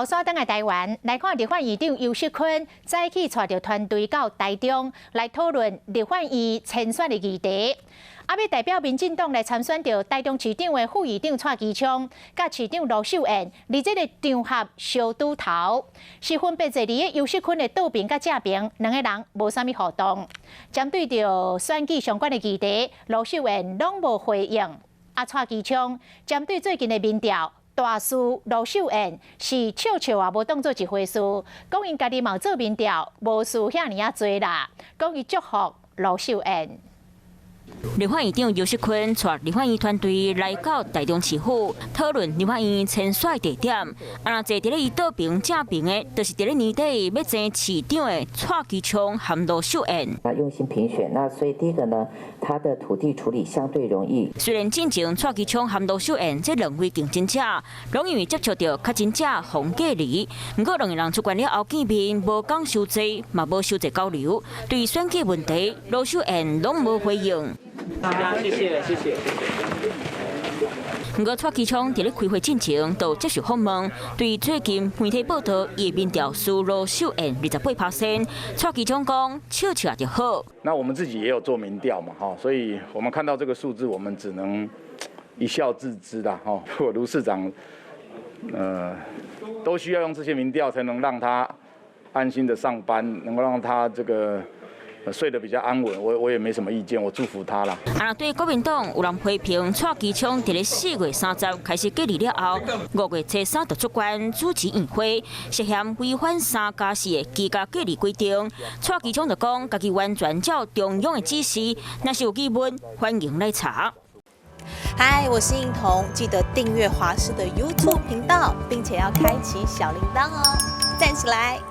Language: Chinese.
后山等来台湾，来看立法院长游锡堃早起带着团队到台中来讨论立法院参选的议题。要代表民进党来参选到台中市长的副议长蔡其昌，甲市长罗秀燕，伫这个场合相拄头，是分别坐伫个游锡堃的倒边甲正边，两个人无啥物互动。针对着选举相关的议题，罗秀燕拢无回应。蔡其昌针对最近的民调。 大师罗秀燕是笑笑也无当做一回事，讲因家己嘛做民调，无事遐尼啊多啦，讲伊祝福罗秀燕。 立法院长游锡堃带立法院团队来到台中市府讨论立法院参选地点。啊，坐伫咧伊倒边正边的，就是伫咧年底要争市长的蔡其昌和罗秀燕。用心评选，那所以第一个呢，他的土地处理相对容易。虽然进前蔡其昌和罗秀燕这两位竞争者，拢因为接触到较真者洪介离，不过两个人出关了后见面，无讲伤济，嘛无伤济交流。对选举问题，罗秀燕拢无回应。 谢谢。不过蔡其昌伫咧开会进前，就接受访问，对最近媒体报道伊民调输罗秀燕28%，蔡其昌讲笑笑就好。那我们自己也有做民调嘛，哈，所以我们看到这个数字，我们只能一笑置之啦，哈。我卢市长，都需要用这些民调才能让他安心的上班，能够让他这个。 睡得比较安稳，我也没什么意见，我祝福他啦。啊，对国民党有人批评蔡其昌伫咧4月30开始隔离了后，5月初3就出关主持宴会，涉嫌违反3+4的居家隔离规定。蔡其昌就讲，家己完全照中央的指示，若是有疑问，欢迎来查。嗨，我是映彤，记得订阅华视的 YouTube 频道，并且要开启小铃铛哦，站起来。